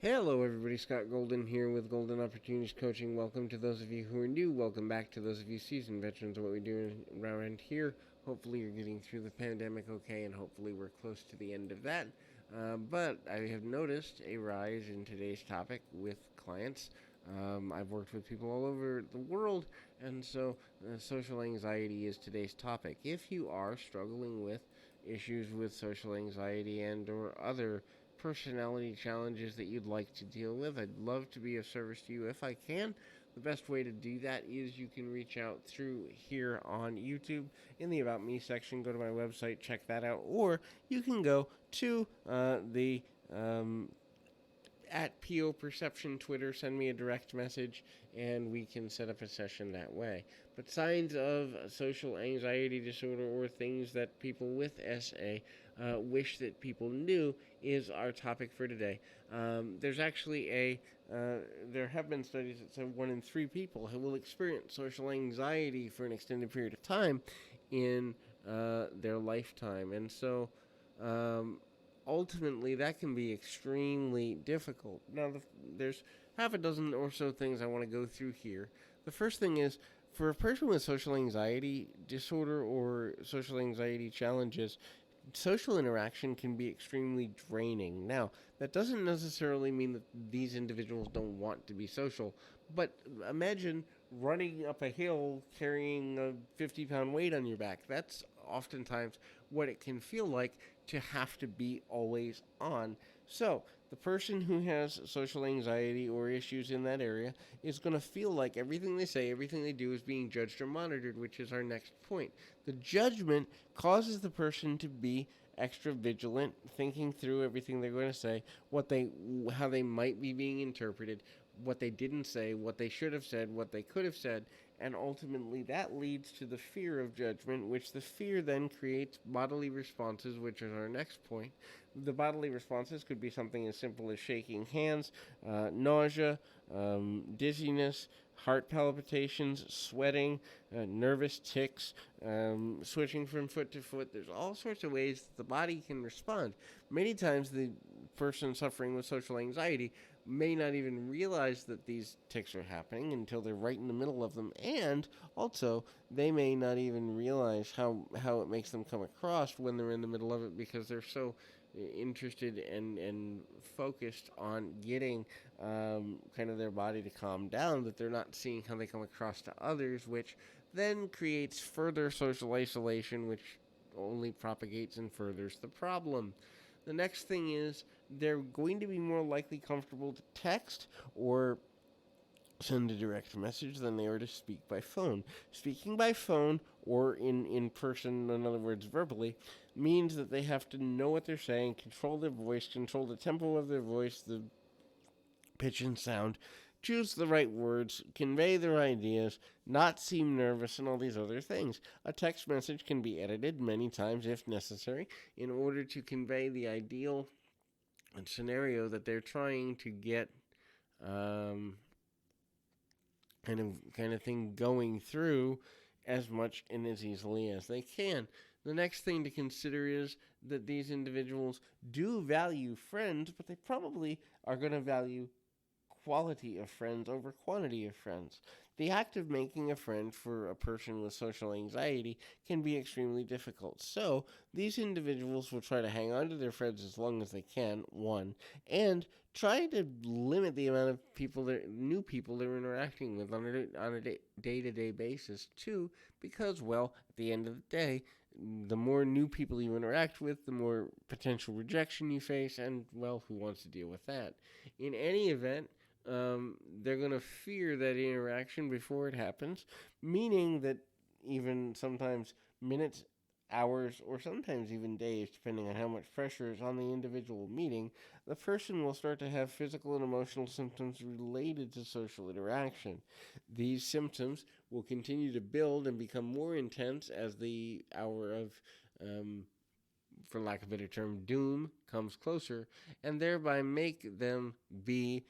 Hello, everybody. Scott Golden here with Golden Opportunities Coaching. Welcome to those of you who are new. Welcome back to those of you seasoned veterans of what we do around here. Hopefully, you're getting through the pandemic okay, and hopefully, we're close to the end of that. But I have noticed a rise in today's topic with clients. I've worked with people all over the world, and so social anxiety is today's topic. If you are struggling with issues with social anxiety and/or other personality challenges that you'd like to deal with, I'd love to be of service to you if I can. The best way to do that is you can reach out through here on YouTube in the About Me section. Go to my website, check that out, or you can go to the at PO Perception Twitter, send me a direct message, and we can set up a session that way. But signs of social anxiety disorder or things that people with SA wish that people knew is our topic for today. There's actually there have been studies that say 1 in 3 people who will experience social anxiety for an extended period of time in their lifetime. And so ultimately that can be extremely difficult. Now, there's half a dozen or so things I want to go through here. The first thing is for a person with social anxiety disorder or social anxiety challenges, social interaction can be extremely draining. Now, that doesn't necessarily mean that these individuals don't want to be social, but imagine running up a hill carrying a 50-pound weight on your back. That's oftentimes what it can feel like to have to be always on. So, the person who has social anxiety or issues in that area is going to feel like everything they say, everything they do is being judged or monitored, which is our next point. The judgment causes the person to be extra vigilant, thinking through everything they're going to say, how they might be being interpreted, what they didn't say, what they should have said, what they could have said, and ultimately that leads to the fear of judgment, which the fear then creates bodily responses, which is our next point. The bodily responses could be something as simple as shaking hands, nausea, dizziness, heart palpitations, sweating, nervous tics, switching from foot to foot. There's all sorts of ways that the body can respond. Many times, the person suffering with social anxiety may not even realize that these tics are happening until they're right in the middle of them, and also they may not even realize how it makes them come across when they're in the middle of it because they're so interested and focused on getting kind of their body to calm down that they're not seeing how they come across to others, which then creates further social isolation, which only propagates and furthers the problem. The next thing is they're going to be more likely comfortable to text or send a direct message than they are to speak by phone. Speaking by phone or in person, in other words, verbally, means that they have to know what they're saying, control their voice, control the tempo of their voice, the pitch and sound, choose the right words, convey their ideas, not seem nervous, and all these other things. A text message can be edited many times if necessary in order to convey the ideal scenario that they're trying to get um, kind of thing going through as much and as easily as they can. The next thing to consider is that these individuals do value friends, but they probably are going to value quality of friends over quantity of friends. The act of making a friend for a person with social anxiety can be extremely difficult. So, these individuals will try to hang on to their friends as long as they can, one, and try to limit the amount of new people they're interacting with on a day to day basis, two, because, well, at the end of the day, the more new people you interact with, the more potential rejection you face, and, well, who wants to deal with that? In any event, they're going to fear that interaction before it happens, meaning that even sometimes minutes, hours, or sometimes even days, depending on how much pressure is on the individual meeting, the person will start to have physical and emotional symptoms related to social interaction. These symptoms will continue to build and become more intense as the hour of um, for lack of a better term, doom comes closer, and thereby make them be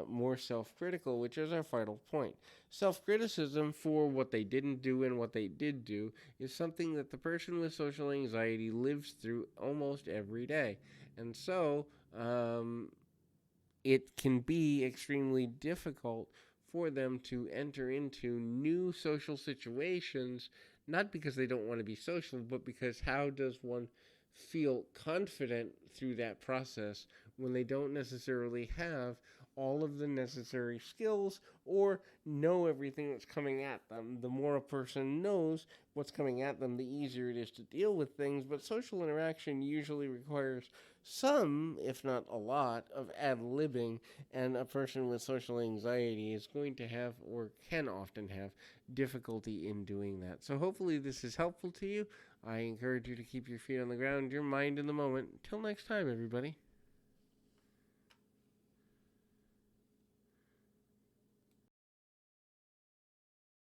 more self critical, which is our final point. Self criticism for what they didn't do and what they did do is something that the person with social anxiety lives through almost every day. And so, it can be extremely difficult for them to enter into new social situations, not because they don't want to be social, but because how does one feel confident through that process when they don't necessarily have all of the necessary skills or know everything that's coming at them? The more a person knows what's coming at them, the easier it is to deal with things. But social interaction usually requires some, if not a lot, of ad libbing, and a person with social anxiety is going to have, or can often have, difficulty in doing that. So, hopefully, this is helpful to you. I encourage you to keep your feet on the ground, your mind in the moment. Until next time, everybody.